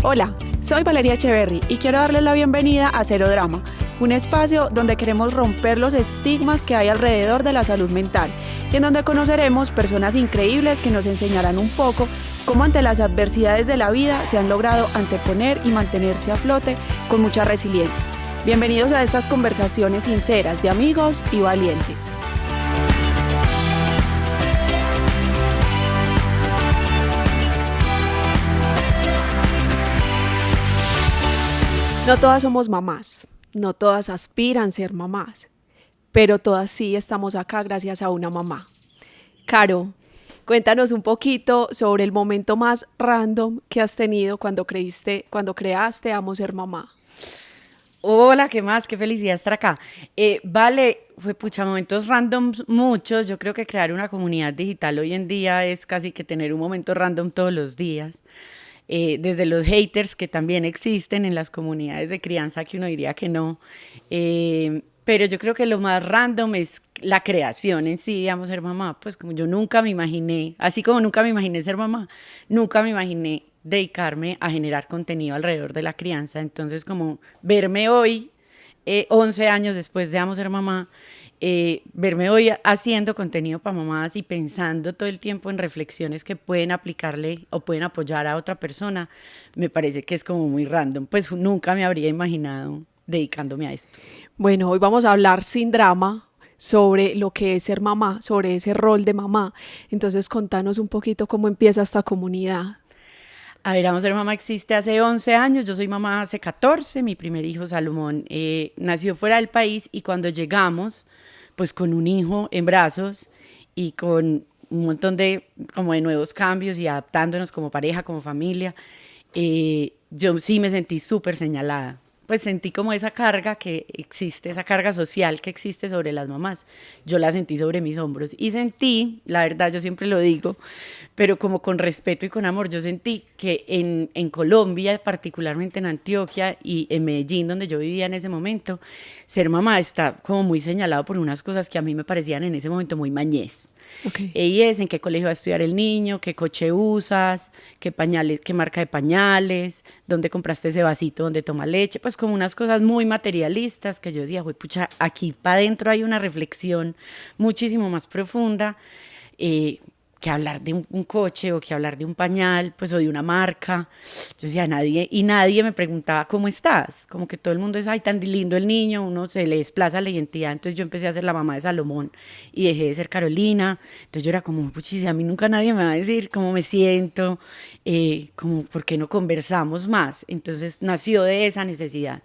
Hola, soy Valeria Echeverry y quiero darles la bienvenida a Cero Drama, un espacio donde queremos romper los estigmas que hay alrededor de la salud mental y en donde conoceremos personas increíbles que nos enseñarán un poco cómo ante las adversidades de la vida se han logrado anteponer y mantenerse a flote con mucha resiliencia. Bienvenidos a estas conversaciones sinceras de amigos y valientes. No todas somos mamás, no todas aspiran a ser mamás, pero todas sí estamos acá gracias a una mamá. Caro, cuéntanos un poquito sobre el momento más random que has tenido cuando creaste Amo Ser Mamá. Hola, ¿qué más? Qué felicidad estar acá. Vale, fue pucha, momentos randoms muchos. Yo creo que crear una comunidad digital hoy en día es casi que tener un momento random todos los días. Desde los haters que también existen en las comunidades de crianza, que uno diría que no. Pero yo creo que lo más random es la creación en sí, digamos, ser mamá. Pues como yo nunca me imaginé, así como nunca me imaginé ser mamá, nunca me imaginé dedicarme a generar contenido alrededor de la crianza. Entonces, como verme hoy, 11 años después de Amo Ser Mamá, verme hoy haciendo contenido para mamás y pensando todo el tiempo en reflexiones que pueden aplicarle o pueden apoyar a otra persona, me parece que es como muy random. Pues nunca me habría imaginado dedicándome a esto. Bueno, hoy vamos a hablar sin drama sobre lo que es ser mamá, sobre ese rol de mamá. Entonces, contanos un poquito cómo empieza esta comunidad. A ver, Amo Ser Mamá existe hace 11 años, yo soy mamá hace 14, mi primer hijo Salomón nació fuera del país y cuando llegamos, pues con un hijo en brazos y con un montón de, como de nuevos cambios y adaptándonos como pareja, como familia, yo sí me sentí súper señalada. Pues sentí como esa carga que existe, esa carga social que existe sobre las mamás. Yo la sentí sobre mis hombros y sentí, la verdad, yo siempre lo digo, pero como con respeto y con amor, yo sentí que en Colombia, particularmente en Antioquia y en Medellín, donde yo vivía en ese momento, ser mamá está como muy señalado por unas cosas que a mí me parecían en ese momento muy mañez. Okay. Y es en qué colegio va a estudiar el niño, qué coche usas, qué pañales, qué marca de pañales, dónde compraste ese vasito donde toma leche, pues como unas cosas muy materialistas que yo decía, pucha, aquí para adentro hay una reflexión muchísimo más profunda, que hablar de un coche o que hablar de un pañal, pues o de una marca. Yo decía, nadie me preguntaba cómo estás, como que todo el mundo es, ay, tan lindo el niño, uno se le desplaza la identidad. Entonces yo empecé a ser la mamá de Salomón y dejé de ser Carolina. Entonces yo era como, puchis, a mí nunca nadie me va a decir cómo me siento, como por qué no conversamos más. Entonces nació de esa necesidad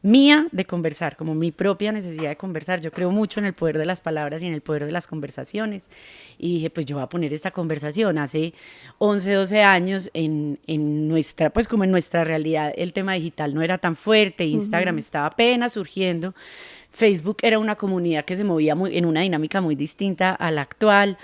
mía de conversar, como mi propia necesidad de conversar. Yo creo mucho en el poder de las palabras y en el poder de las conversaciones. Y dije, pues yo voy a poner esta conversación. Hace 11, 12 años en nuestra, pues como en nuestra realidad, el tema digital no era tan fuerte, Instagram estaba apenas surgiendo. Facebook era una comunidad que se movía en una dinámica muy distinta a la actual.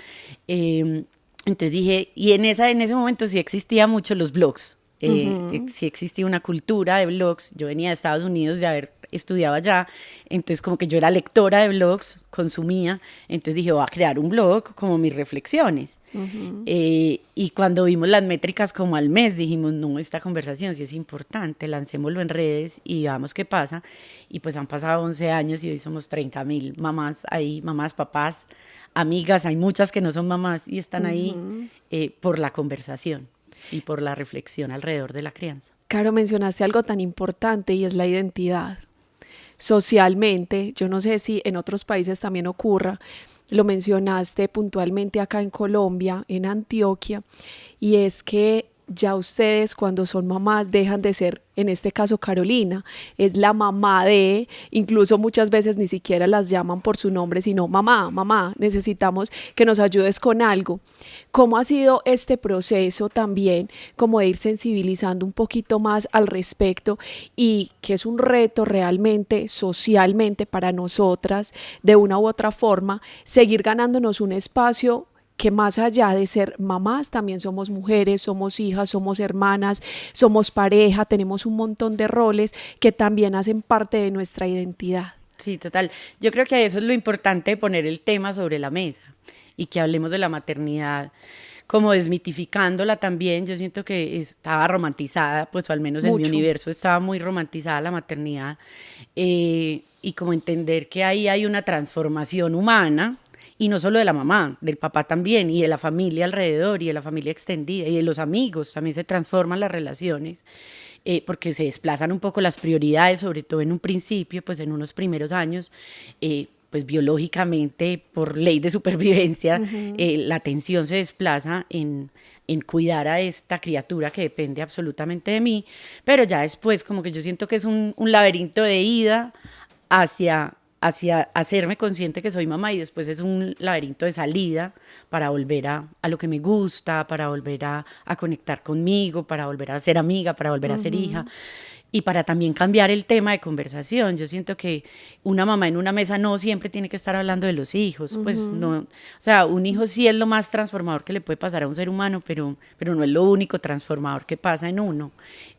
Entonces dije, y en ese momento sí existía mucho los blogs. Sí existía una cultura de blogs. Yo venía de Estados Unidos de haber estudiado allá, entonces como que yo era lectora de blogs, consumía, entonces dije, voy a crear un blog como mis reflexiones. Y cuando vimos las métricas como al mes, dijimos, no, esta conversación sí es importante, lancémoslo en redes y veamos qué pasa. Y pues han pasado 11 años y hoy somos 30,000 mamás ahí, mamás, papás, amigas, hay muchas que no son mamás y están ahí por la conversación y por la reflexión alrededor de la crianza. Caro, mencionaste algo tan importante y es la identidad. Socialmente, yo no sé si en otros países también ocurra, lo mencionaste puntualmente acá en Colombia, en Antioquia, y es que ya ustedes cuando son mamás dejan de ser, en este caso Carolina, es la mamá de, incluso muchas veces ni siquiera las llaman por su nombre, sino mamá, necesitamos que nos ayudes con algo. ¿Cómo ha sido este proceso también, como de ir sensibilizando un poquito más al respecto y que es un reto realmente socialmente para nosotras, de una u otra forma, seguir ganándonos un espacio que más allá de ser mamás, también somos mujeres, somos hijas, somos hermanas, somos pareja, tenemos un montón de roles que también hacen parte de nuestra identidad? Sí, total. Yo creo que eso es lo importante de poner el tema sobre la mesa y que hablemos de la maternidad como desmitificándola también. Yo siento que estaba romantizada, pues o al menos en mi Mucho. universo estaba muy romantizada la maternidad, y como entender que ahí hay una transformación humana, y no solo de la mamá, del papá también, y de la familia alrededor, y de la familia extendida, y de los amigos, también se transforman las relaciones, porque se desplazan un poco las prioridades, sobre todo en un principio, pues en unos primeros años, pues biológicamente, por ley de supervivencia, la atención se desplaza en cuidar a esta criatura que depende absolutamente de mí, pero ya después como que yo siento que es un laberinto de ida hacia hacerme consciente que soy mamá, y después es un laberinto de salida para volver a lo que me gusta, para volver a conectar conmigo, para volver a ser amiga, para volver a ser hija. Y para también cambiar el tema de conversación. Yo siento que una mamá en una mesa no siempre tiene que estar hablando de los hijos, pues no, o sea, un hijo sí es lo más transformador que le puede pasar a un ser humano, pero no es lo único transformador que pasa en uno.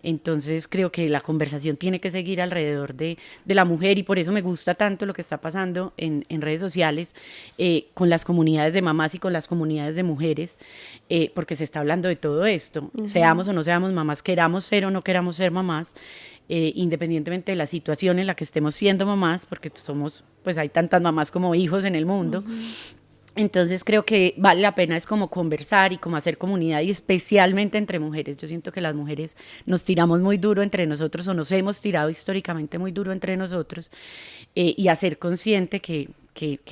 Entonces creo que la conversación tiene que seguir alrededor de la mujer, y por eso me gusta tanto lo que está pasando en redes sociales, con las comunidades de mamás y con las comunidades de mujeres, porque se está hablando de todo esto, seamos o no seamos mamás, queramos ser o no queramos ser mamás, independientemente de la situación en la que estemos siendo mamás, porque somos, pues hay tantas mamás como hijos en el mundo. Entonces creo que vale la pena es como conversar y como hacer comunidad, y especialmente entre mujeres. Yo siento que las mujeres nos tiramos muy duro entre nosotros, o nos hemos tirado históricamente muy duro entre nosotros, y hacer consciente que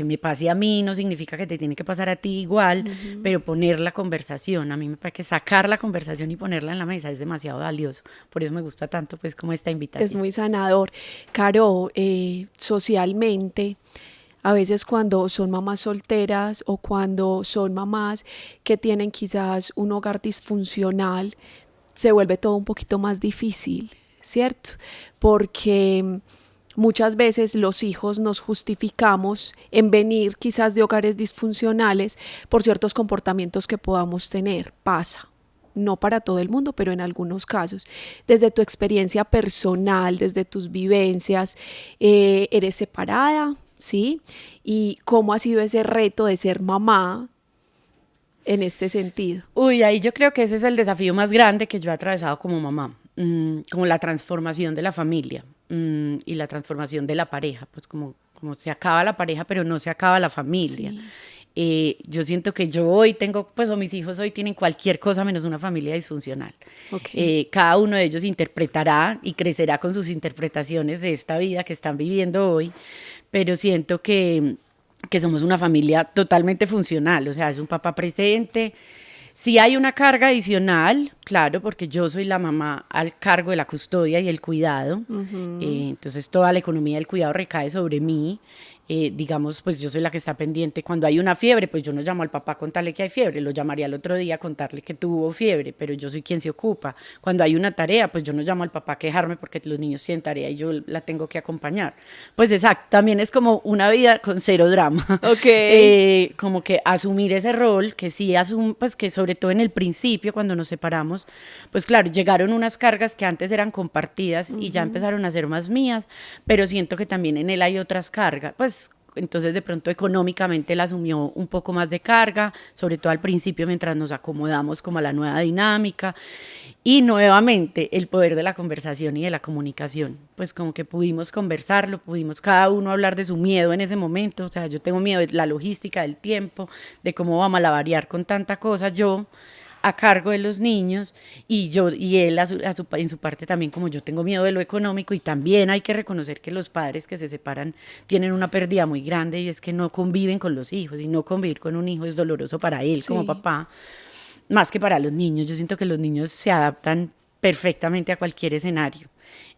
me pase a mí no significa que te tiene que pasar a ti igual, pero poner la conversación, a mí me parece que sacar la conversación y ponerla en la mesa es demasiado valioso. Por eso me gusta tanto pues como esta invitación. Es muy sanador. Caro, socialmente, a veces cuando son mamás solteras o cuando son mamás que tienen quizás un hogar disfuncional, se vuelve todo un poquito más difícil, ¿cierto? Porque muchas veces los hijos nos justificamos en venir quizás de hogares disfuncionales por ciertos comportamientos que podamos tener. Pasa. No para todo el mundo, pero en algunos casos. Desde tu experiencia personal, desde tus vivencias, eres separada, ¿sí? ¿Y cómo ha sido ese reto de ser mamá en este sentido? Uy, ahí yo creo que ese es el desafío más grande que yo he atravesado como mamá, como la transformación de la familia, y la transformación de la pareja, pues como se acaba la pareja, pero no se acaba la familia. Sí. Yo siento que yo hoy tengo, pues o mis hijos hoy tienen cualquier cosa menos una familia disfuncional. Okay. Cada uno de ellos interpretará y crecerá con sus interpretaciones de esta vida que están viviendo hoy, pero siento que somos una familia totalmente funcional, o sea, es un papá presente. Sí hay una carga adicional, claro, porque yo soy la mamá al cargo de la custodia y el cuidado, entonces toda la economía del cuidado recae sobre mí. Digamos, pues yo soy la que está pendiente. Cuando hay una fiebre, pues yo no llamo al papá a contarle que hay fiebre, lo llamaría al otro día a contarle que tuvo fiebre, pero yo soy quien se ocupa. Cuando hay una tarea, pues yo no llamo al papá a quejarme porque los niños tienen tarea y yo la tengo que acompañar. Pues exacto, también es como una vida con cero drama. Okay. Como que asumir ese rol, que sí pues que sobre todo en el principio, cuando nos separamos, pues claro, llegaron unas cargas que antes eran compartidas y ya empezaron a ser más mías, pero siento que también en él hay otras cargas, pues entonces de pronto económicamente él asumió un poco más de carga, sobre todo al principio mientras nos acomodamos como a la nueva dinámica, y nuevamente el poder de la conversación y de la comunicación, pues como que pudimos conversarlo, pudimos cada uno hablar de su miedo en ese momento, o sea, yo tengo miedo de la logística, del tiempo, de cómo va a malabarear con tanta cosa yo a cargo de los niños, y él en su parte también, como yo tengo miedo de lo económico, y también hay que reconocer que los padres que se separan tienen una pérdida muy grande, y es que no conviven con los hijos, y no convivir con un hijo es doloroso para él como papá, más que para los niños. Yo siento que los niños se adaptan perfectamente a cualquier escenario,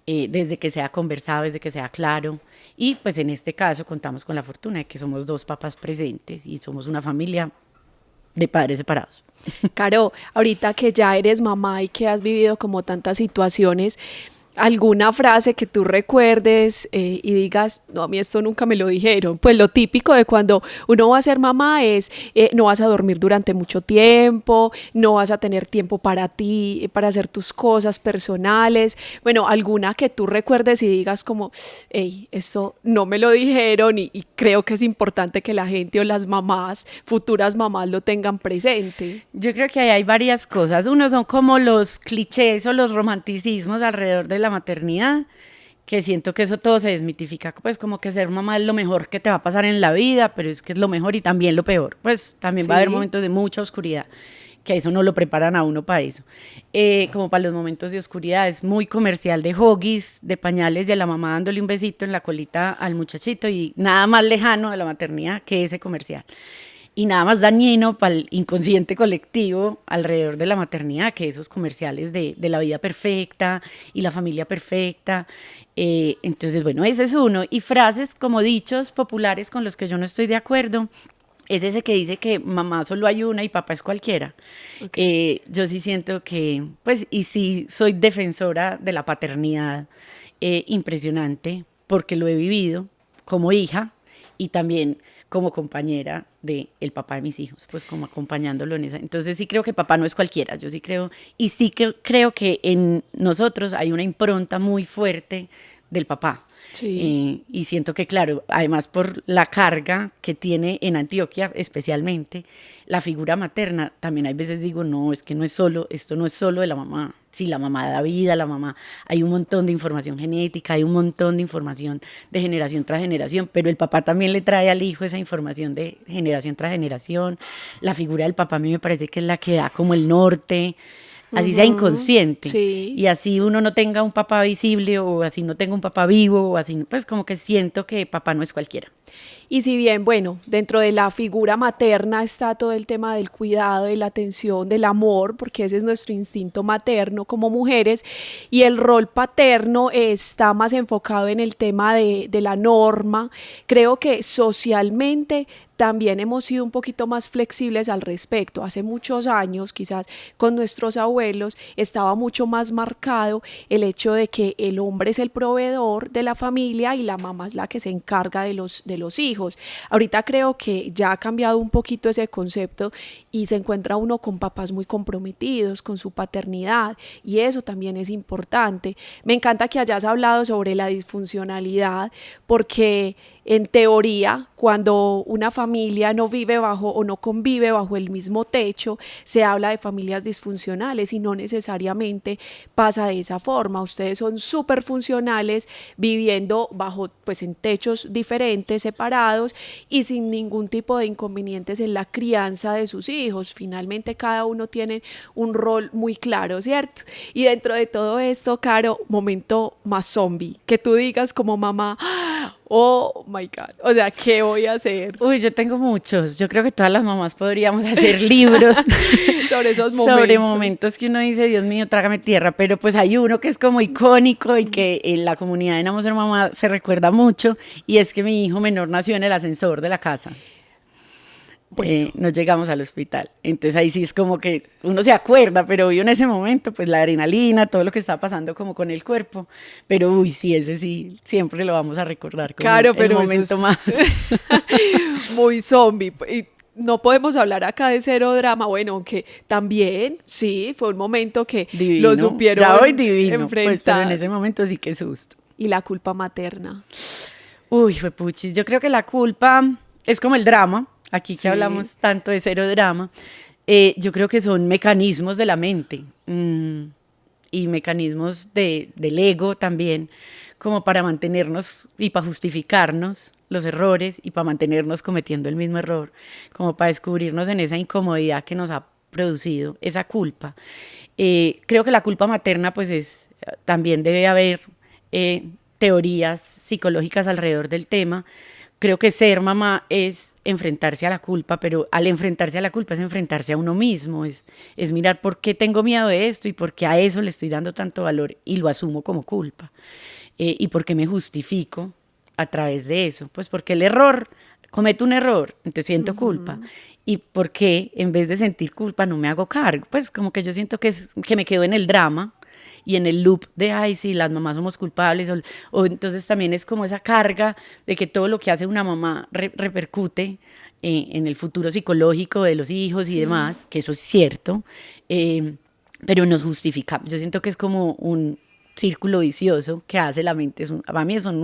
desde que sea conversado, desde que sea claro, y pues en este caso contamos con la fortuna de que somos dos papás presentes y somos una familia de padres separados. Caro, ahorita que ya eres mamá y que has vivido como tantas situaciones, ¿Alguna frase que tú recuerdes y digas, no, a mí esto nunca me lo dijeron? Pues lo típico de cuando uno va a ser mamá es, no vas a dormir durante mucho tiempo, no vas a tener tiempo para ti, para hacer tus cosas personales. Bueno, alguna que tú recuerdes y digas como, hey, esto no me lo dijeron y creo que es importante que la gente o las mamás, futuras mamás lo tengan presente. Yo creo que ahí hay varias cosas. Uno son como los clichés o los romanticismos alrededor de la maternidad, que siento que eso todo se desmitifica, pues como que ser mamá es lo mejor que te va a pasar en la vida, pero es que es lo mejor y también lo peor. Pues también va a haber Sí. momentos de mucha oscuridad, que a eso no lo preparan a uno para eso. Como para los momentos de oscuridad, es muy comercial de Huggies, de pañales, de la mamá dándole un besito en la colita al muchachito y nada más lejano de la maternidad que ese comercial. Y nada más dañino para el inconsciente colectivo alrededor de la maternidad que esos comerciales de la vida perfecta y la familia perfecta. Entonces, bueno, ese es uno. Y frases como dichos populares con los que yo no estoy de acuerdo, es ese que dice que mamá solo hay una y papá es cualquiera. Yo sí siento que, pues, y sí soy defensora de la paternidad impresionante, porque lo he vivido como hija y también como compañera del papá de mis hijos, pues como acompañándolo en esa. Entonces sí creo que papá no es cualquiera, yo sí creo, y sí que creo que en nosotros hay una impronta muy fuerte del papá. Sí. Y siento que, claro, además por la carga que tiene en Antioquia, especialmente, la figura materna, también hay veces digo, no, es que no es solo, esto no es solo de la mamá. Sí, la mamá da vida, la mamá, hay un montón de información genética, hay un montón de información de generación tras generación, pero el papá también le trae al hijo esa información de generación tras generación. La figura del papá a mí me parece que es la que da como el norte, así sea inconsciente, Sí. y así uno no tenga un papá visible o así no tenga un papá vivo o así, pues como que siento que papá no es cualquiera. Y si bien, bueno, dentro de la figura materna está todo el tema del cuidado, de la atención, del amor, porque ese es nuestro instinto materno como mujeres, y el rol paterno está más enfocado en el tema de la norma. Creo que socialmente también hemos sido un poquito más flexibles al respecto. Hace muchos años, quizás con nuestros abuelos, estaba mucho más marcado el hecho de que el hombre es el proveedor de la familia y la mamá es la que se encarga de los hijos. Ahorita creo que ya ha cambiado un poquito ese concepto y se encuentra uno con papás muy comprometidos con su paternidad y eso también es importante. Me encanta que hayas hablado sobre la disfuncionalidad porque en teoría, cuando una familia no vive bajo o no convive bajo el mismo techo, se habla de familias disfuncionales y no necesariamente pasa de esa forma. Ustedes son súper funcionales viviendo bajo, pues en techos diferentes, separados y sin ningún tipo de inconvenientes en la crianza de sus hijos. Finalmente cada uno tiene un rol muy claro, ¿cierto? Y dentro de todo esto, Caro, momento más zombie, que tú digas como mamá, oh my God, o sea, ¿qué voy a hacer? Uy, yo tengo muchos. Yo creo que todas las mamás podríamos hacer libros Sobre esos momentos. sobre momentos que uno dice, Dios mío, trágame tierra, pero pues hay uno que es como icónico y que en la comunidad de Amo Ser Mamá se recuerda mucho y es que mi hijo menor nació en el ascensor de la casa. Bueno. Nos llegamos al hospital. Entonces ahí sí es como que uno se acuerda, pero hoy en ese momento, pues la adrenalina, todo lo que está pasando como con el cuerpo. Pero uy, sí, ese sí, siempre lo vamos a recordar como Claro, pero el momento más. muy zombie. Y no podemos hablar acá de cero drama. Bueno, aunque también, sí, fue un momento que Divino. lo supieron Ya hoy divino, pues, pero enfrentar. en ese momento sí que susto. Y la culpa materna. Uy, fue puchis. Yo creo que la culpa es como el drama. Aquí Sí. que hablamos tanto de cero drama, yo creo que son mecanismos de la mente y mecanismos del ego también, como para mantenernos y para justificarnos los errores y para mantenernos cometiendo el mismo error, como para descubrirnos en esa incomodidad que nos ha producido esa culpa. Creo que la culpa materna, pues también debe haber teorías psicológicas alrededor del tema. Creo que ser mamá es enfrentarse a la culpa, pero al enfrentarse a la culpa es enfrentarse a uno mismo, es mirar por qué tengo miedo de esto y por qué a eso le estoy dando tanto valor y lo asumo como culpa. Y por qué me justifico a través de eso. Pues porque el error, cometo un error, entonces siento culpa. Y por qué en vez de sentir culpa no me hago cargo. Pues como que yo siento que me quedo en el drama y en el loop de, ay, sí, las mamás somos culpables, o entonces también es como esa carga de que todo lo que hace una mamá repercute en el futuro psicológico de los hijos y demás, que eso es cierto, pero nos justificamos. Yo siento que es como un círculo vicioso que hace la mente. Para mí son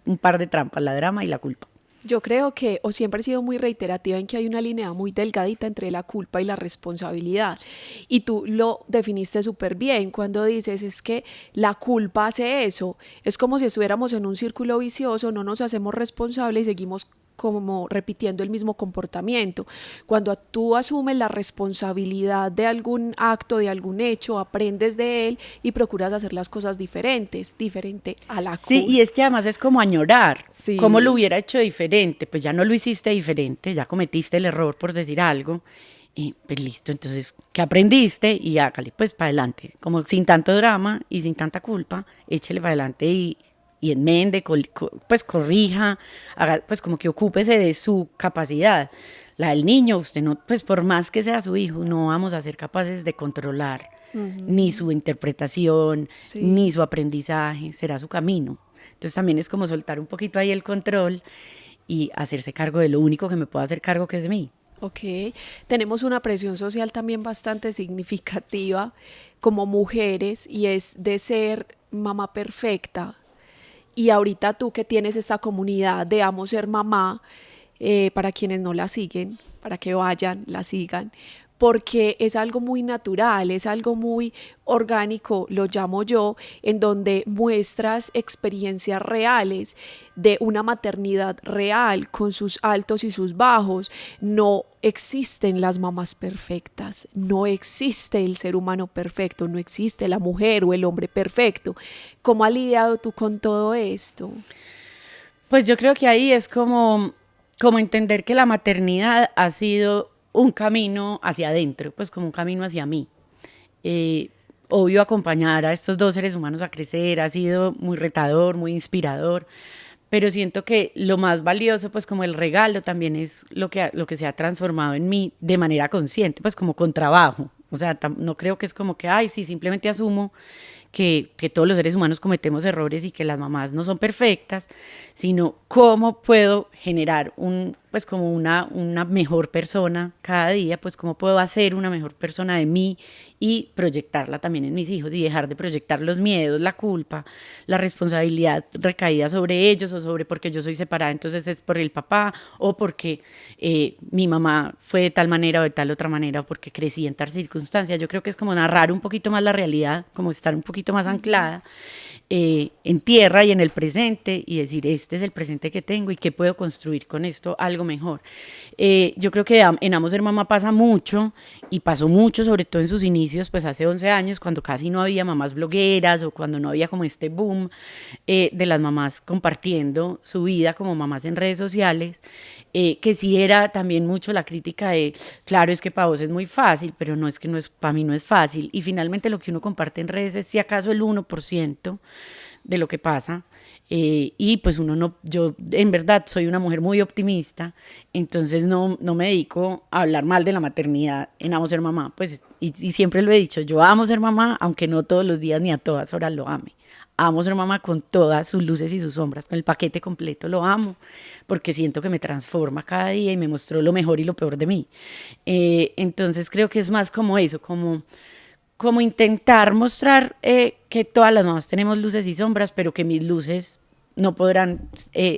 un par de trampas, la drama y la culpa. Yo creo que, o siempre he sido muy reiterativa en que hay una línea muy delgadita entre la culpa y la responsabilidad. Y tú lo definiste súper bien cuando dices, es que la culpa hace eso. Es como si estuviéramos en un círculo vicioso, no nos hacemos responsables y seguimos como repitiendo el mismo comportamiento. Cuando tú asumes la responsabilidad de algún acto, de algún hecho, aprendes de él y procuras hacer las cosas diferente a la Sí, culpa. y es que además es como añorar. Sí. ¿Cómo lo hubiera hecho diferente? Pues ya no lo hiciste diferente, ya cometiste el error por decir algo. Y pues listo, entonces, ¿qué aprendiste? Y hágale, pues para adelante. Como sin tanto drama y sin tanta culpa, échele para adelante y enmende, pues corrija, haga, pues como que ocúpese de su capacidad. La del niño, usted no, pues por más que sea su hijo, no vamos a ser capaces de controlar ni su interpretación, Sí. ni su aprendizaje, será su camino. Entonces también es como soltar un poquito ahí el control y hacerse cargo de lo único que me puedo hacer cargo, que es de mí. Ok, tenemos una presión social también bastante significativa como mujeres y es de ser mamá perfecta. Y ahorita tú que tienes esta comunidad de Amo Ser Mamá, para quienes no la siguen, para que vayan, la sigan, porque es algo muy natural, es algo muy orgánico, lo llamo yo, en donde muestras experiencias reales de una maternidad real, con sus altos y sus bajos. No existen las mamás perfectas, no existe el ser humano perfecto, no existe la mujer o el hombre perfecto. ¿Cómo has lidiado tú con todo esto? Pues yo creo que ahí es como entender que la maternidad ha sido un camino hacia adentro, pues como un camino hacia mí. Obvio, acompañar a estos dos seres humanos a crecer ha sido muy retador, muy inspirador, pero siento que lo más valioso, pues como el regalo, también es lo que se ha transformado en mí de manera consciente, pues como con trabajo. O sea, no creo que es como que, ay, sí, simplemente asumo que todos los seres humanos cometemos errores y que las mamás no son perfectas, sino cómo puedo generar pues como una mejor persona cada día, pues cómo puedo hacer una mejor persona de mí y proyectarla también en mis hijos y dejar de proyectar los miedos, la culpa, la responsabilidad recaída sobre ellos o sobre porque yo soy separada, entonces es por el papá o porque mi mamá fue de tal manera o de tal otra manera o porque crecí en tal circunstancia. Yo creo que es como narrar un poquito más la realidad, como estar un poquito más anclada en tierra y en el presente y decir, este es el presente que tengo y qué puedo construir con esto, algo mejor. Yo creo que en Amo Ser Mamá pasa mucho y pasó mucho, sobre todo en sus inicios, pues hace 11 años, cuando casi no había mamás blogueras o cuando no había como este boom de las mamás compartiendo su vida como mamás en redes sociales, que sí era también mucho la crítica de, claro, es que para vos es muy fácil, pero no es que para mí no es fácil. Y finalmente lo que uno comparte en redes es si acaso el 1% de lo que pasa. Y pues uno no, yo en verdad soy una mujer muy optimista, entonces no me dedico a hablar mal de la maternidad en Amo Ser Mamá, pues, y siempre lo he dicho, yo amo ser mamá, aunque no todos los días ni a todas horas lo ame. Amo ser mamá con todas sus luces y sus sombras, con el paquete completo, lo amo, porque siento que me transforma cada día y me mostró lo mejor y lo peor de mí. Entonces creo que es más como eso, como intentar mostrar que todas las mamás tenemos luces y sombras, pero que mis luces no podrán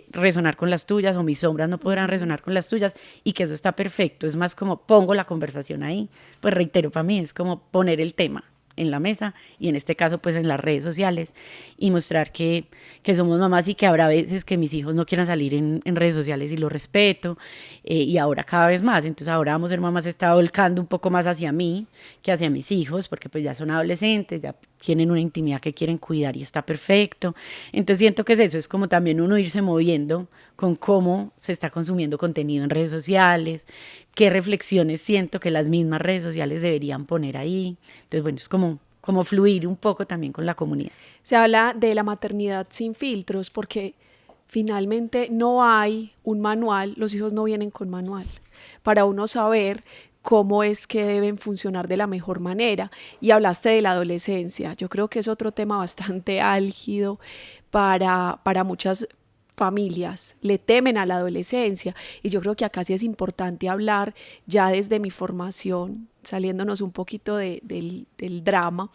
resonar con las tuyas o mis sombras no podrán resonar con las tuyas y que eso está perfecto. Es más como pongo la conversación ahí, pues reitero, para mí es como poner el tema en la mesa y en este caso pues en las redes sociales y mostrar que somos mamás y que habrá veces que mis hijos no quieran salir en redes sociales y lo respeto y ahora cada vez más, entonces ahora Vamos a Ser Mamás se está volcando un poco más hacia mí que hacia mis hijos porque pues ya son adolescentes, ya tienen una intimidad que quieren cuidar y está perfecto, entonces siento que es eso, es como también uno irse moviendo con cómo se está consumiendo contenido en redes sociales, qué reflexiones siento que las mismas redes sociales deberían poner ahí. Entonces, bueno, es como fluir un poco también con la comunidad. Se habla de la maternidad sin filtros porque finalmente no hay un manual, los hijos no vienen con manual, para uno saber cómo es que deben funcionar de la mejor manera. Y hablaste de la adolescencia. Yo creo que es otro tema bastante álgido para muchas familias, le temen a la adolescencia y yo creo que acá sí es importante hablar ya desde mi formación, saliéndonos un poquito del drama.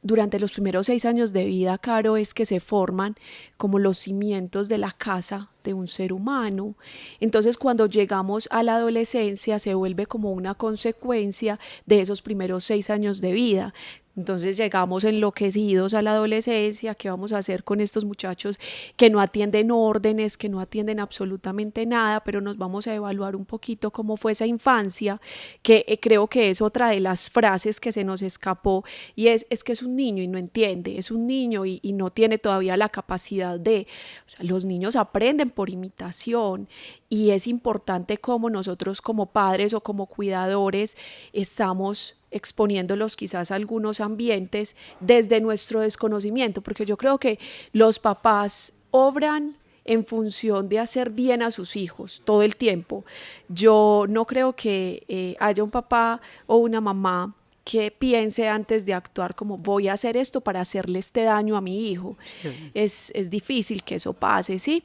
Durante los primeros 6 años de vida, Caro, es que se forman como los cimientos de la casa de un ser humano. Entonces, cuando llegamos a la adolescencia, se vuelve como una consecuencia de esos primeros 6 años de vida. Entonces llegamos enloquecidos a la adolescencia. ¿Qué vamos a hacer con estos muchachos que no atienden órdenes, que no atienden absolutamente nada? Pero nos vamos a evaluar un poquito cómo fue esa infancia, que creo que es otra de las frases que se nos escapó, y es que es un niño y no entiende, es un niño y no tiene todavía la capacidad de, o sea, los niños aprenden por imitación y es importante cómo nosotros como padres o como cuidadores estamos exponiéndolos quizás a algunos ambientes desde nuestro desconocimiento, porque yo creo que los papás obran en función de hacer bien a sus hijos todo el tiempo. Yo no creo que haya un papá o una mamá que piense antes de actuar como voy a hacer esto para hacerle este daño a mi hijo. Sí. Es difícil que eso pase, ¿sí?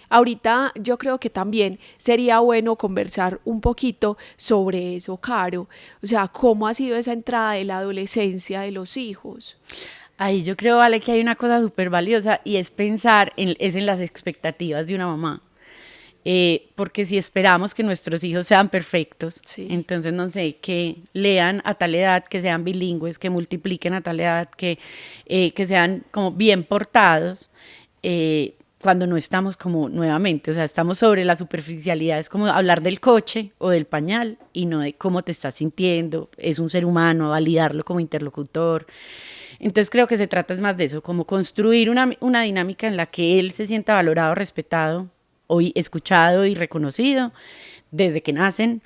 Ahorita yo creo que también sería bueno conversar un poquito sobre eso, Caro. O sea, ¿cómo ha sido esa entrada de la adolescencia de los hijos? Ahí yo creo, Vale, que hay una cosa súper valiosa y es pensar en las expectativas de una mamá. Porque si esperamos que nuestros hijos sean perfectos, sí, entonces no sé, que lean a tal edad, que sean bilingües, que multipliquen a tal edad, que sean como bien portados, cuando no estamos como nuevamente, o sea, estamos sobre la superficialidad, es como hablar del coche o del pañal y no de cómo te estás sintiendo, es un ser humano, validarlo como interlocutor. Entonces creo que se trata es más de eso, como construir una dinámica en la que él se sienta valorado, respetado, hoy escuchado y reconocido desde que nacen,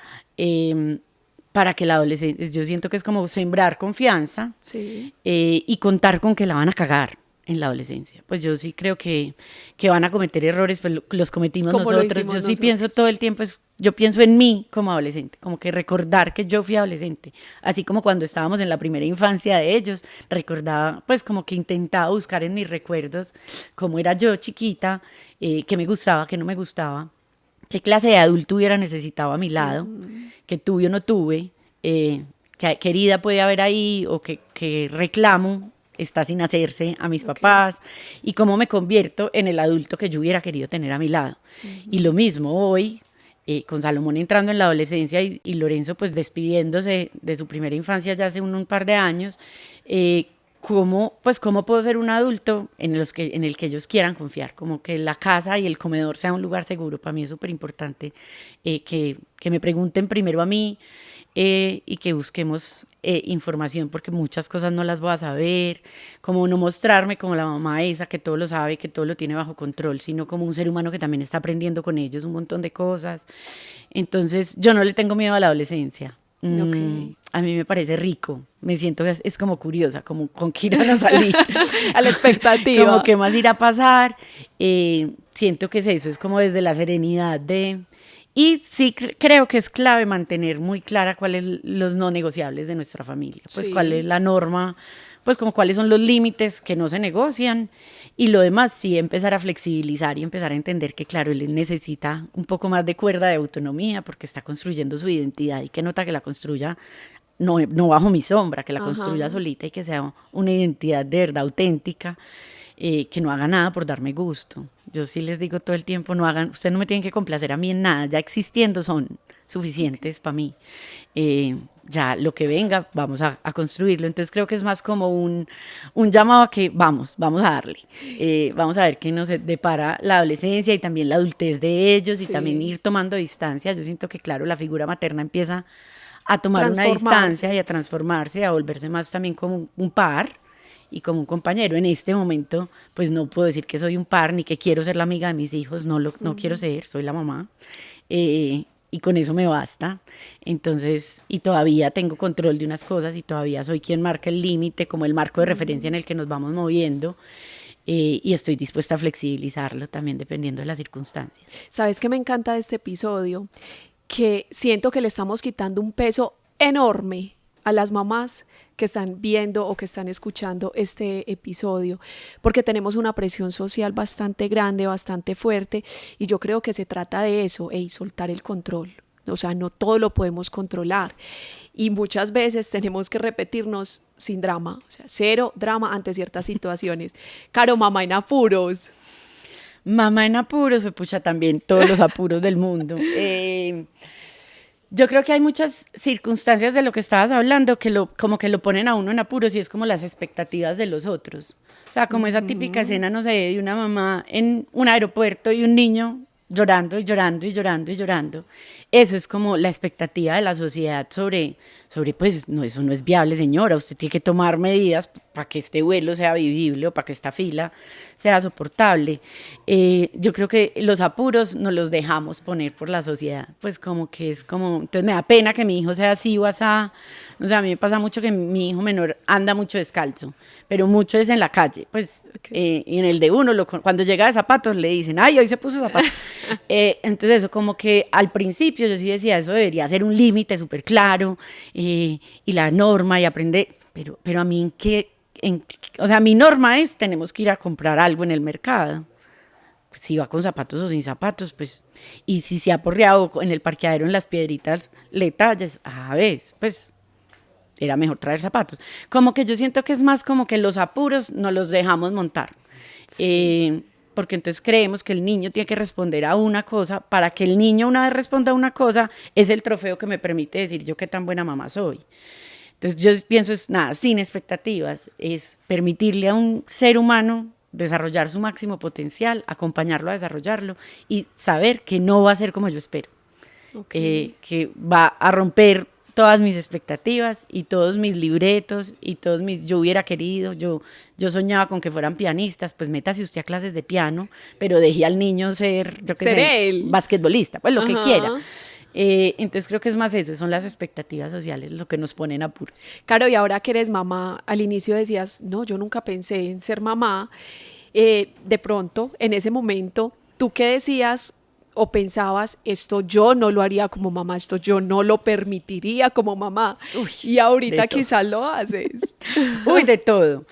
para que la adolescencia, yo siento que es como sembrar confianza, sí, y contar con que la van a cagar en la adolescencia. Pues yo sí creo que van a cometer errores, pues los cometimos nosotros. Yo sí pienso todo el tiempo, yo pienso en mí como adolescente, como que recordar que yo fui adolescente, así como cuando estábamos en la primera infancia de ellos, recordaba, pues como que intentaba buscar en mis recuerdos cómo era yo chiquita, qué me gustaba, qué no me gustaba, qué clase de adulto hubiera necesitado a mi lado, que tuve o no tuve, qué herida puede haber ahí o qué reclamo está sin hacerse a mis papás, y cómo me convierto en el adulto que yo hubiera querido tener a mi lado. Y lo mismo hoy, con Salomón entrando en la adolescencia y Lorenzo pues despidiéndose de su primera infancia ya hace un par de años, cómo puedo ser un adulto en el que ellos quieran confiar, como que la casa y el comedor sea un lugar seguro. Para mí es súper importante que me pregunten primero a mí, y que busquemos información, porque muchas cosas no las voy a saber, como no mostrarme como la mamá esa que todo lo sabe, que todo lo tiene bajo control, sino como un ser humano que también está aprendiendo con ellos un montón de cosas. Entonces yo no le tengo miedo a la adolescencia. A mí me parece rico, me siento que es como curiosa, como con qué irán a salir, a la expectativa, como qué más irá a pasar. Siento que es eso, es como desde la serenidad y sí creo que es clave mantener muy clara cuáles son los no negociables de nuestra familia, pues sí, cuál es la norma, pues como cuáles son los límites que no se negocian, y lo demás sí empezar a flexibilizar y empezar a entender que claro, él necesita un poco más de cuerda de autonomía porque está construyendo su identidad y que nota que la construya no bajo mi sombra, que la construya solita y que sea una identidad de verdad auténtica. Que no haga nada por darme gusto. Yo sí les digo todo el tiempo, ustedes no me tienen que complacer a mí en nada, ya existiendo son suficientes para mí. Ya lo que venga, vamos a construirlo. Entonces creo que es más como un llamado a que vamos a darle. Vamos a ver qué nos depara la adolescencia y también la adultez de ellos, y también ir tomando distancia. Yo siento que claro, la figura materna empieza a tomar una distancia y a transformarse, a volverse más también como un par y como un compañero. En este momento, pues no puedo decir que soy un par, ni que quiero ser la amiga de mis hijos, no quiero ser, soy la mamá, y con eso me basta. Entonces, y todavía tengo control de unas cosas, y todavía soy quien marca el límite, como el marco de referencia en el que nos vamos moviendo, y estoy dispuesta a flexibilizarlo también dependiendo de las circunstancias. ¿Sabes qué me encanta de este episodio? que siento que le estamos quitando un peso enorme a las mamás que están viendo o que están escuchando este episodio, porque tenemos una presión social bastante grande, bastante fuerte, y yo creo que se trata de eso, soltar el control. O sea, no todo lo podemos controlar y muchas veces tenemos que repetirnos sin drama, o sea, cero drama ante ciertas situaciones. Caro, mamá en apuros. Mamá en apuros, pues pucha, también todos los apuros del mundo. Yo creo que hay muchas circunstancias de lo que estabas hablando que como que lo ponen a uno en apuros y es como las expectativas de los otros. O sea, como esa típica escena, no sé, de una mamá en un aeropuerto y un niño llorando y llorando y llorando y llorando. Eso es como la expectativa de la sociedad sobre pues, no, eso no es viable, señora. Usted tiene que tomar medidas para que este vuelo sea vivible o para que esta fila sea soportable. Yo creo que los apuros nos los dejamos poner por la sociedad. Pues como que es como, entonces me da pena que mi hijo sea así o asá. O sea, a mí me pasa mucho que mi hijo menor anda mucho descalzo, pero mucho es en la calle, pues, y en el de uno, cuando llega de zapatos le dicen, ay, hoy se puso zapatos. Entonces eso como que al principio yo sí decía, eso debería ser un límite súper claro, y la norma y aprender, pero a mí o sea, mi norma es, tenemos que ir a comprar algo en el mercado. Si va con zapatos o sin zapatos, pues, y si se ha porreado en el parqueadero en las piedritas, le talles, a veces, pues, era mejor traer zapatos. Como que yo siento que es más como que los apuros no los dejamos montar. Sí. Porque entonces creemos que el niño tiene que responder a una cosa. Para que el niño una vez responda a una cosa, es el trofeo que me permite decir yo qué tan buena mamá soy. Entonces yo pienso es nada, sin expectativas, es permitirle a un ser humano desarrollar su máximo potencial, acompañarlo a desarrollarlo y saber que no va a ser como yo espero. Okay. Que va a romper todas mis expectativas y todos mis libretos y yo hubiera querido, yo soñaba con que fueran pianistas, pues métase usted a clases de piano, pero dejé al niño ser, yo qué sé, él, basquetbolista, pues lo que quiera. Entonces creo que es más eso, son las expectativas sociales lo que nos ponen a apuros. Claro, y ahora que eres mamá, al inicio decías, no, yo nunca pensé en ser mamá. De pronto, en ese momento, ¿tú qué decías o pensabas, esto yo no lo haría como mamá, esto yo no lo permitiría como mamá? Uy, y ahorita quizás lo haces. Uy, de todo.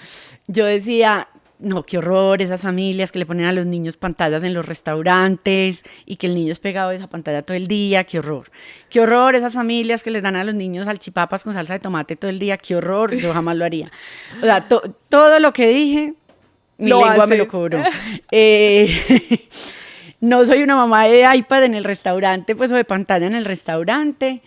Yo decía, no, qué horror, esas familias que le ponen a los niños pantallas en los restaurantes y que el niño es pegado a esa pantalla todo el día, qué horror. Qué horror, esas familias que les dan a los niños salchipapas con salsa de tomate todo el día, qué horror, yo jamás lo haría. O sea, todo lo que dije, mi lengua me lo cobró. No soy una mamá de iPad en el restaurante, pues, o de pantalla en el restaurante,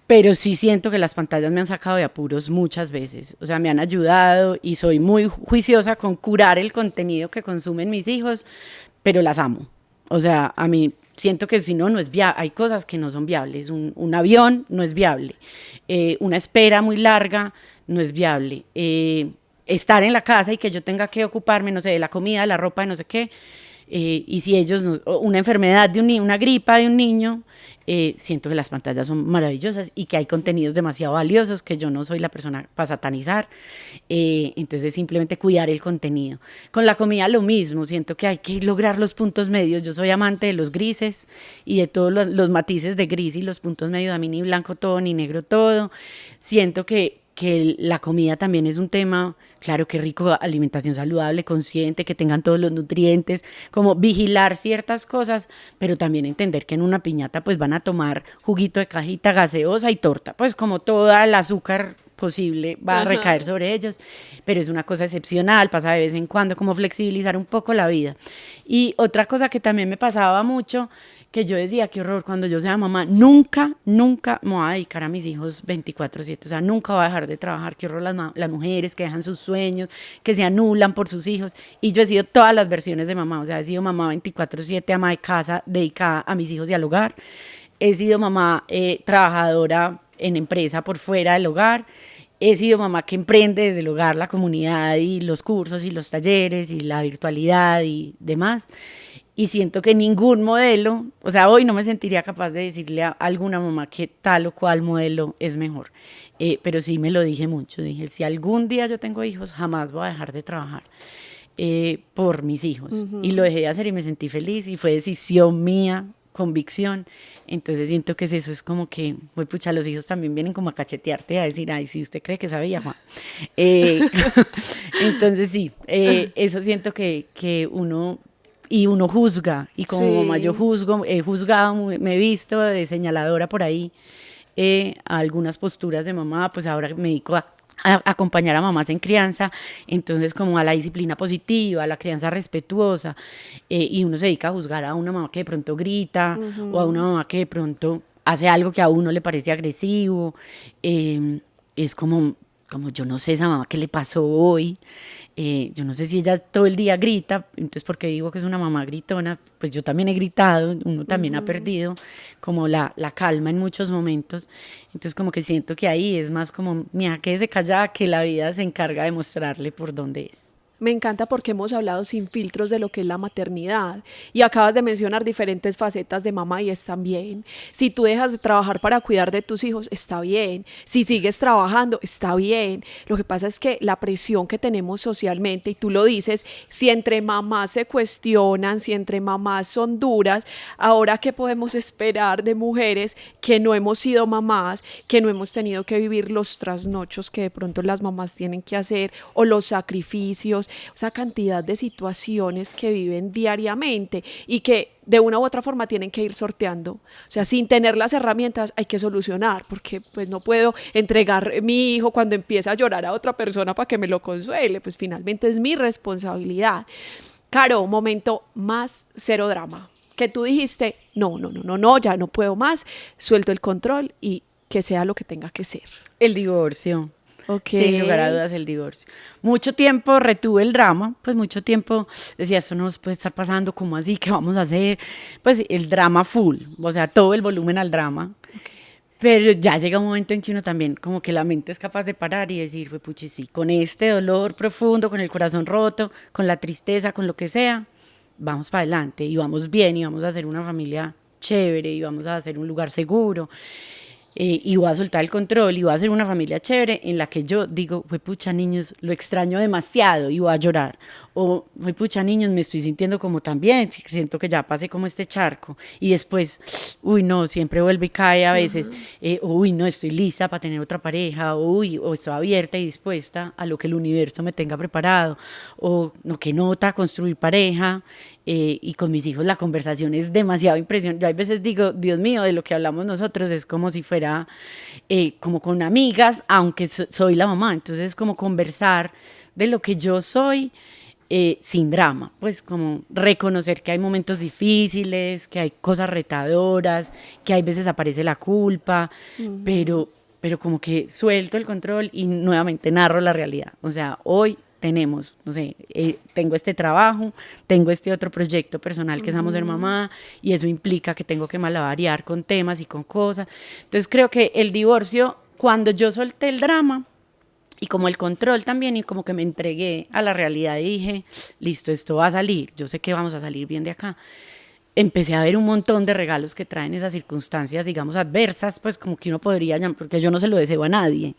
pero sí siento que las pantallas me han sacado de apuros muchas veces. O sea, me han ayudado y soy muy juiciosa con curar el contenido que consumen mis hijos, pero las amo. O sea, a mí siento que si no, no es viable. Hay cosas que no son viables. Un avión no es viable. Una espera muy larga no es viable. Estar en la casa y que yo tenga que ocuparme, no sé, de la comida, de la ropa, de no sé qué. Y si ellos, una enfermedad de un niño, una gripa de un niño, siento que las pantallas son maravillosas y que hay contenidos demasiado valiosos que yo no soy la persona para satanizar, entonces simplemente cuidar el contenido. Con la comida lo mismo, siento que hay que lograr los puntos medios. Yo soy amante de los grises y de todos los matices de gris y los puntos medios, a mí ni blanco todo ni negro todo. Siento que la comida también es un tema, claro, que rico, alimentación saludable, consciente, que tengan todos los nutrientes, como vigilar ciertas cosas, pero también entender que en una piñata pues van a tomar juguito de cajita, gaseosa y torta, pues como toda el azúcar posible va a recaer sobre ellos, pero es una cosa excepcional, pasa de vez en cuando, como flexibilizar un poco la vida. Y otra cosa que también me pasaba mucho, que yo decía, qué horror, cuando yo sea mamá, nunca me voy a dedicar a mis hijos 24/7, o sea, nunca voy a dejar de trabajar, qué horror las mujeres que dejan sus sueños, que se anulan por sus hijos, y yo he sido todas las versiones de mamá, o sea, he sido mamá 24/7, ama de casa, dedicada a mis hijos y al hogar, he sido mamá trabajadora en empresa por fuera del hogar, he sido mamá que emprende desde el hogar, la comunidad y los cursos y los talleres y la virtualidad y demás. Y siento que ningún modelo, o sea, hoy no me sentiría capaz de decirle a alguna mamá que tal o cual modelo es mejor. Pero sí me lo dije mucho, dije, si algún día yo tengo hijos, jamás voy a dejar de trabajar por mis hijos. Y lo dejé de hacer y me sentí feliz y fue decisión mía convicción. Entonces siento que eso es como que, pues pucha, los hijos también vienen como a cachetearte, a decir, ay, si usted cree que sabía, Juan. Entonces sí, eso siento que uno... Y uno juzga, y como mamá yo Sí. juzgo, he juzgado, me he visto de señaladora por ahí, a algunas posturas de mamá, pues ahora me dedico a acompañar a mamás en crianza, entonces como a la disciplina positiva, a la crianza respetuosa, y uno se dedica a juzgar a una mamá que de pronto grita, o a una mamá que de pronto hace algo que a uno le parece agresivo, es como yo no sé esa mamá qué le pasó hoy, yo no sé si ella todo el día grita, entonces porque digo que es una mamá gritona, pues yo también he gritado, uno también ha perdido como la calma en muchos momentos, entonces como que siento que ahí es más como, mira, quédese callada que la vida se encarga de mostrarle por dónde es. Me encanta porque hemos hablado sin filtros de lo que es la maternidad y acabas de mencionar diferentes facetas de mamá y están bien. Si tú dejas de trabajar para cuidar de tus hijos, está bien. Si sigues trabajando, está bien. Lo que pasa es que la presión que tenemos socialmente, y tú lo dices, si entre mamás se cuestionan, si entre mamás son duras, ahora qué podemos esperar de mujeres que no hemos sido mamás, que no hemos tenido que vivir los trasnochos que de pronto las mamás tienen que hacer o los sacrificios, esa cantidad de situaciones que viven diariamente y que de una u otra forma tienen que ir sorteando. O sea, sin tener las herramientas hay que solucionar, porque pues no puedo entregar mi hijo cuando empieza a llorar a otra persona para que me lo consuele, pues finalmente es mi responsabilidad. Caro, momento más cero drama. Que tú dijiste, no, no, no, no, no, ya no puedo más, suelto el control y que sea lo que tenga que ser. El divorcio. Ok. Sin lugar a dudas, el divorcio. Mucho tiempo retuve el drama, pues mucho tiempo decía, esto no nos puede estar pasando, ¿cómo así? ¿Qué vamos a hacer? Pues el drama full, o sea, todo el volumen al drama. Pero ya llega un momento en que uno también, como que la mente es capaz de parar y decir, pues puchi, sí, con este dolor profundo, con el corazón roto, con la tristeza, con lo que sea, vamos para adelante y vamos bien y vamos a hacer una familia chévere y vamos a hacer un lugar seguro. Y voy a soltar el control y voy a hacer una familia chévere en la que yo digo, fue pucha niños, lo extraño demasiado y voy a llorar. O fue pucha niños, me estoy sintiendo como también, siento que ya pasé como este charco. Y después, uy no, siempre vuelve y cae a veces. Uy no, estoy lista para tener otra pareja. Uy, o estoy abierta y dispuesta a lo que el universo me tenga preparado. O no, que nota construir pareja. Y con mis hijos la conversación es demasiado impresionante. Yo a veces digo, Dios mío, de lo que hablamos nosotros es como si fuera como con amigas, aunque soy la mamá. Entonces es como conversar de lo que yo soy sin drama. Pues como reconocer que hay momentos difíciles, que hay cosas retadoras, que hay veces aparece la culpa, pero como que suelto el control y nuevamente narro la realidad. O sea, hoy tenemos, no sé, tengo este trabajo, tengo este otro proyecto personal que es Amo Ser Mamá, y eso implica que tengo que malabarear con temas y con cosas. Entonces creo que el divorcio, cuando yo solté el drama, y como el control también, y como que me entregué a la realidad y dije, listo, esto va a salir, yo sé que vamos a salir bien de acá. Empecé a ver un montón de regalos que traen esas circunstancias, digamos, adversas, pues como que uno podría llamar, porque yo no se lo deseo a nadie.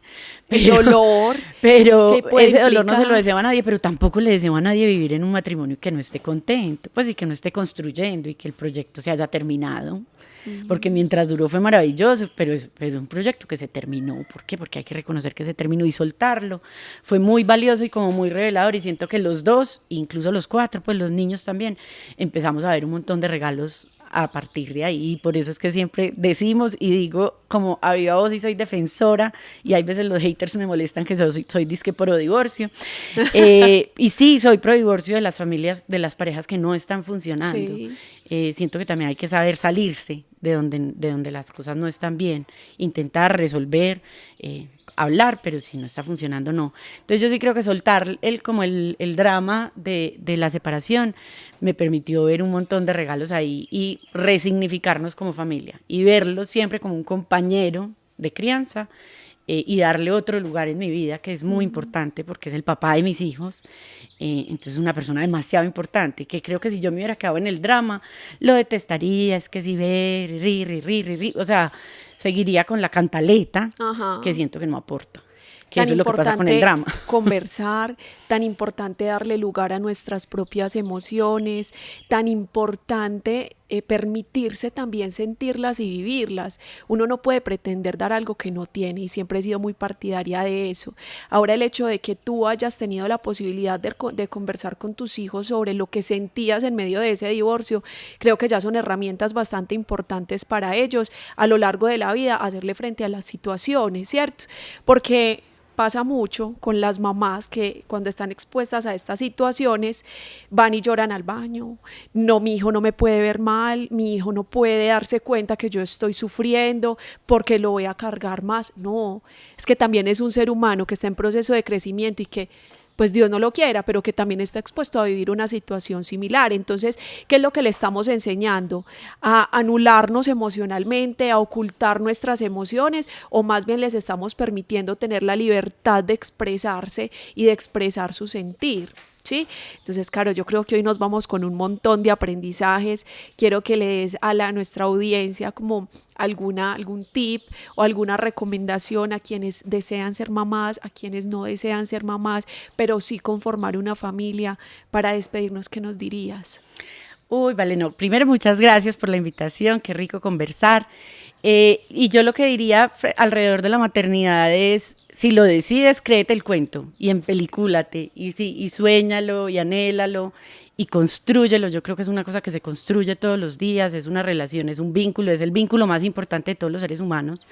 El dolor Pero que puede ese dolor no se lo implicar. deseo a nadie, pero tampoco le deseo a nadie vivir en un matrimonio que no esté contento, pues y que no esté construyendo y que el proyecto se haya terminado. Porque mientras duró fue maravilloso, pero es un proyecto que se terminó. ¿Por qué? Porque hay que reconocer que se terminó y soltarlo. Fue muy valioso y como muy revelador, y siento que los dos, incluso los cuatro, pues los niños también, empezamos a ver un montón de regalos a partir de ahí, y por eso es que siempre decimos y digo como a viva voz y soy defensora, y hay veces los haters me molestan que soy disque pro divorcio, y sí, soy pro divorcio de las familias, de las parejas que no están funcionando. Sí. Siento que también hay que saber salirse de donde las cosas no están bien, intentar resolver, hablar, pero si no está funcionando, no. Entonces yo sí creo que soltar como el drama de la separación me permitió ver un montón de regalos ahí y resignificarnos como familia y verlos siempre como un compañero de crianza, y darle otro lugar en mi vida que es muy importante porque es el papá de mis hijos. Entonces es una persona demasiado importante, que creo que si yo me hubiera quedado en el drama lo detestaría, es que si ve, o sea, seguiría con la cantaleta, Ajá. que siento que no aporta, que Tan eso es lo que pasa con el importante drama. conversar, tan importante darle lugar a nuestras propias emociones, tan importante permitirse también sentirlas y vivirlas. Uno no puede pretender dar algo que no tiene y siempre he sido muy partidaria de eso. Ahora el hecho de que tú hayas tenido la posibilidad de conversar con tus hijos sobre lo que sentías en medio de ese divorcio, creo que ya son herramientas bastante importantes para ellos a lo largo de la vida hacerle frente a las situaciones, ¿cierto? Porque pasa mucho con las mamás que cuando están expuestas a estas situaciones van y lloran al baño. No, mi hijo no me puede ver mal, mi hijo no puede darse cuenta que yo estoy sufriendo porque lo voy a cargar más. No, es que también es un ser humano que está en proceso de crecimiento y que pues Dios no lo quiera, pero que también está expuesto a vivir una situación similar. Entonces, ¿qué es lo que le estamos enseñando? ¿A anularnos emocionalmente, a ocultar nuestras emociones, o más bien les estamos permitiendo tener la libertad de expresarse y de expresar su sentir? ¿Sí? Entonces, claro, yo creo que hoy nos vamos con un montón de aprendizajes. Quiero que le des a nuestra audiencia como algún tip o alguna recomendación a quienes desean ser mamás, a quienes no desean ser mamás, pero sí conformar una familia. Para despedirnos, ¿qué nos dirías? Uy, vale, no. Primero, muchas gracias por la invitación, qué rico conversar. Y yo lo que diría alrededor de la maternidad es, si lo decides, créete el cuento y empelículate, y suéñalo y anhélalo y constrúyelo. Yo creo que es una cosa que se construye todos los días, es una relación, es un vínculo, es el vínculo más importante de todos los seres humanos,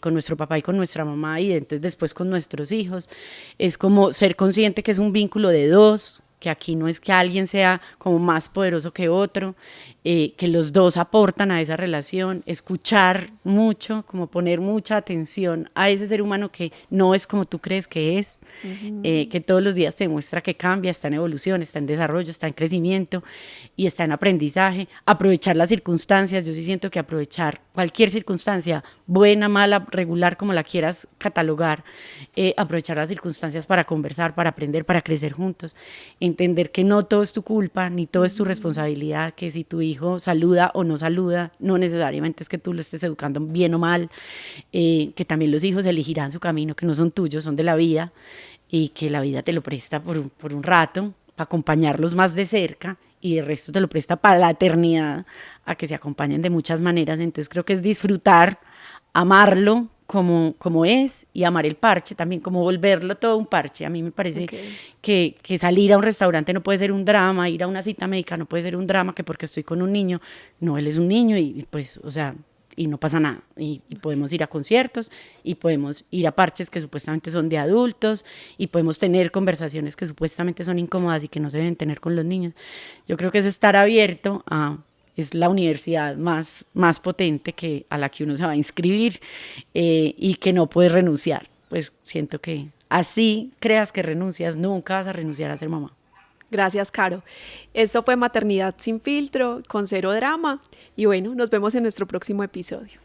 con nuestro papá y con nuestra mamá, y entonces después con nuestros hijos. Es como ser consciente que es un vínculo de dos, que aquí no es que alguien sea como más poderoso que otro, que los dos aportan a esa relación, escuchar mucho, como poner mucha atención a ese ser humano que no es como tú crees que es, que todos los días te demuestra que cambia, está en evolución, está en desarrollo, está en crecimiento y está en aprendizaje. Aprovechar las circunstancias, yo sí siento que aprovechar cualquier circunstancia, buena, mala, regular, como la quieras catalogar, aprovechar las circunstancias para conversar, para aprender, para crecer juntos, entender que no todo es tu culpa, ni todo es tu responsabilidad, que si tu hijo saluda o no saluda, no necesariamente es que tú lo estés educando bien o mal, que también los hijos elegirán su camino, que no son tuyos, son de la vida, y que la vida te lo presta por un rato, para acompañarlos más de cerca, y el resto te lo presta para la eternidad, a que se acompañen de muchas maneras. Entonces creo que es disfrutar, amarlo como es, y amar el parche también, como volverlo todo un parche. A mí me parece que salir a un restaurante no puede ser un drama, ir a una cita médica no puede ser un drama, que porque estoy con un niño, no, él es un niño y pues, o sea, y no pasa nada, y podemos ir a conciertos, y podemos ir a parches que supuestamente son de adultos, y podemos tener conversaciones que supuestamente son incómodas y que no se deben tener con los niños. Yo creo que es estar abierto es la universidad más potente a la que uno se va a inscribir, y que no puedes renunciar. Pues siento que así creas que renuncias, nunca vas a renunciar a ser mamá. Gracias, Caro. Esto fue Maternidad sin filtro, con cero drama. Y bueno, nos vemos en nuestro próximo episodio.